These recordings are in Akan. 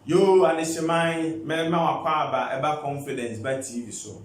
Yo, and it's my Aquaba about Confidenceba TV so.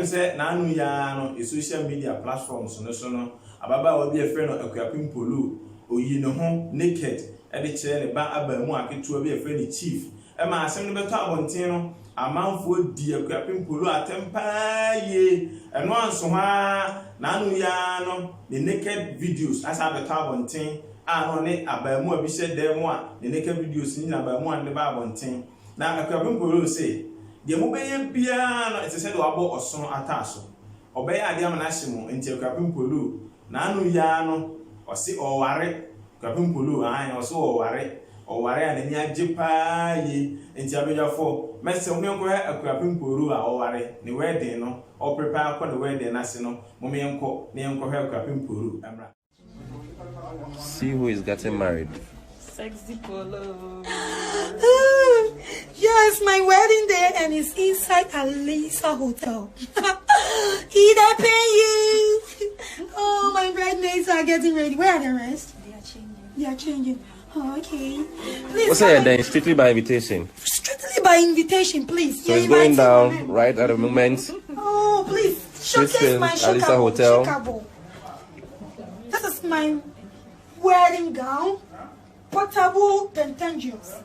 Say Nanu Yano is social media platforms no sono. Ababa will be a friend of Akuapem poolo. O ye no home naked. And the chair about Abamu to be a friendly chief. Emma assembly better abontino. A man for dear Akuapem poolo at tempa ye. And once Nanu Yano the naked videos as I better abontin. On it Abamu be said there one the naked videos in Abamu and the Babontin. Now Akuapem poolo say. The mobile piano is said about or son ataso. Obey a diamanasimo into Akuapem poolo. Nanu Yano or see or worry. Akuapem poolo, I also worry and near Jipa ye into Abuja for. Master Uncle Akuapem poolo or worry, the wedding no or prepare for the wedding national. Momianco, Nianco Akuapem poolo. See who is getting married. Sexy polo. Yes, my wedding day and it's inside Alisa Hotel. He they pay you. Oh, my bridesmaids are getting ready. Where are the rest? They are changing. Oh, okay. Please. What's that then? Strictly by invitation. Strictly by invitation, please. So it's going down right at the moment. Oh, please. Showcase my Alisa Hotel. This is my wedding gown. Portable pentangles.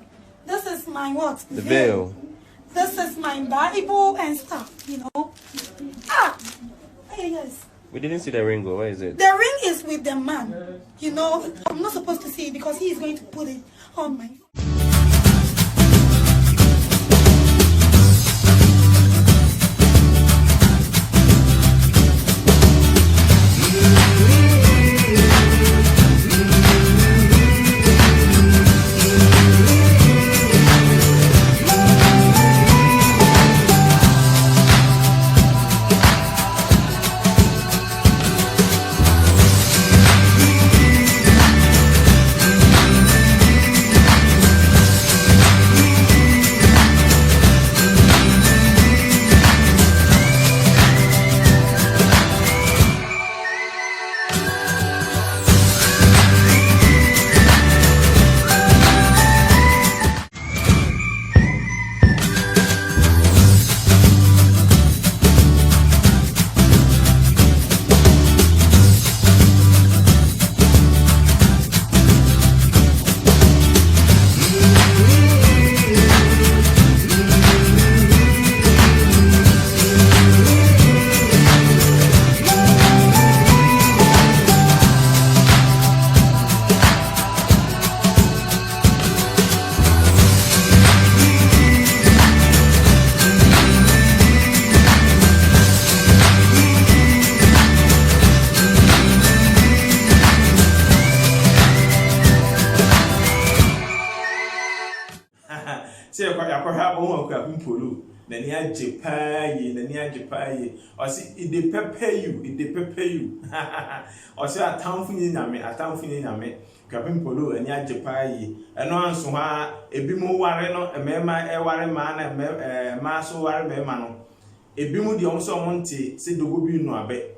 This is my what? The veil. This is my Bible and stuff, you know. Yes. We didn't see the ring. Where is it? The ring is with the man. You know, I'm not supposed to see it because he is going to put it on my. Say Akuapem poolo. The near Japan, the near Japan, or see it de pay you. Or say a town for you, a town for you, Akuapem poolo, and near Japan, and on so a bimo warreno, a mema, a warren man, a maso warren memano. A bimo di onso monte, say Dogobi no abe.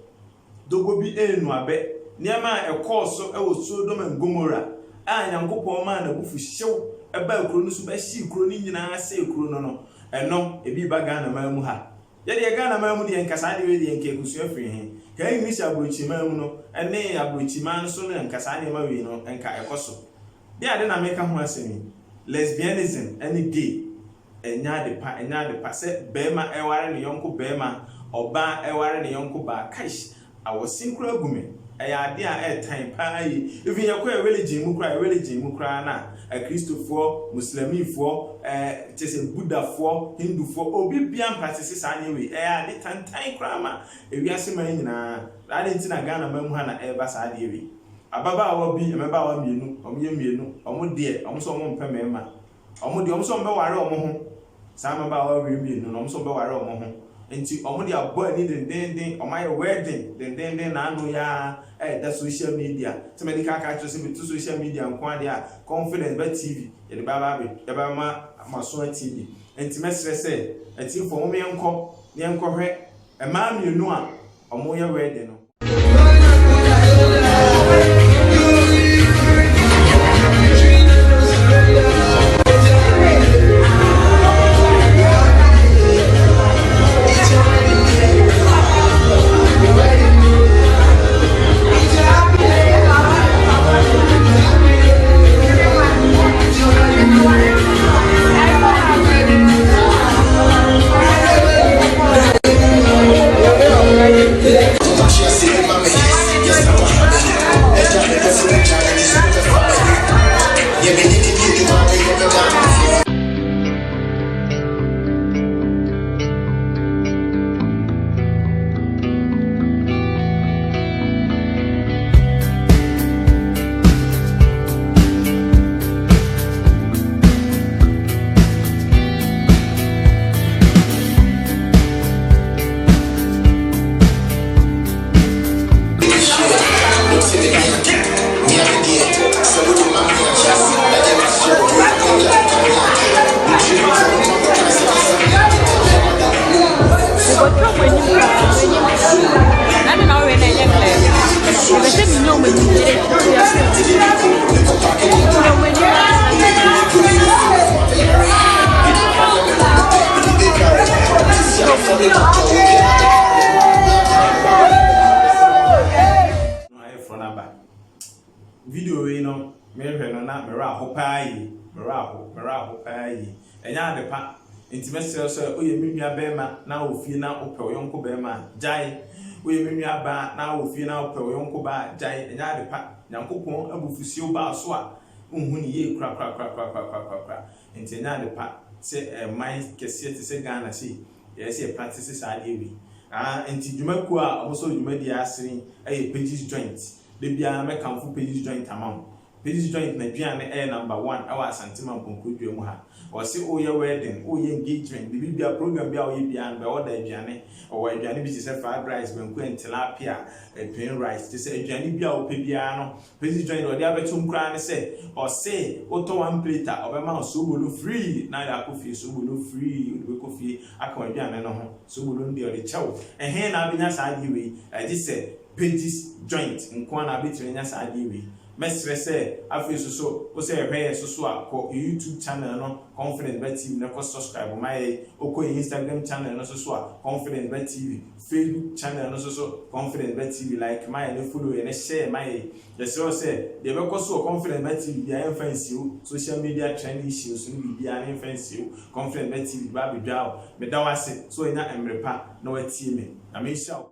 Dogobi no abe. Near my a course so I was Sodom and Gomorrah. I am go man a buff show. About Cronus by sea cronin and I say crono, and no, a be bagana mamuha. Yet a gana mamudi and Cassani ready and Kekus free. Can you miss a bruchy mamuno, and nay a bruchy man soon and Cassani marino and Kayacoso? They are then I make a one lesbianism, any gay, and yard the passe, Bema, a warren yonko Bema, or bar a warren yonko bar cash. I was synchro woman. I idea at time pie. If you are religion, mukra na. A Christopher, Muslimi for, just a Buddha for, Hindu for, Obibian practices anyway. The time grammar. If you are saying, I didn't think I got a Mamuhana ever side. Ababa will be a member of you, or me, or more dear, almost one per member. Almost the almost on some about you, and almost about Enti omudi abo ni den o my wedding den na anu ya that social media to medical catch to social media nko ade a Confidenceba TV ye de baba be e ba ma so TV enti mesre se enti for mo yenko hwe e ma mienu a omo ye wedding no mera paa yi enya ade pa intimate so oye menua bema na ofie na opɛ oyonko bema jai oye menua ba na ofie na opɛ oyonko ba jai enya ade pa nyankopon abufusio ba so a unhuni ye kra enti enya ade pa se mind kese te se Ghana se yes e practice sa ade wi enti dwumaku a omo so dwuma di asiri pages joint de bia me kamfo pages joint amount pages joint na duane number 1 awa asantima mponkodua mu ha o se o ye wedding o ye engagement bibia program bia o ye bia be order aduane o wa aduane bi ti se fried rice banku and tilapia plain rice ti se aduane bia o pe bia no pages joint o de abetum kra ne se o se o to 1 plate o be ma so bolu free na ya ko fie so bolu free o be ko fie aka aduane no ho so bolu ndi o de chew na abenya sa ade we ti se pages joint nko na betire nya sa ade we mesre se afi so o se ehwe so a ko YouTube channel no Confidence TV na ko subscribe my o ko Instagram channel no so a Confidence TV Facebook channel no so Confidence TV like my no follow and share my the so say they be ko so Confidence TV bia influence you social media trend issues no bia influence you Confidence TV ba be dwa me da wase so enya emrepa na watie me na me sha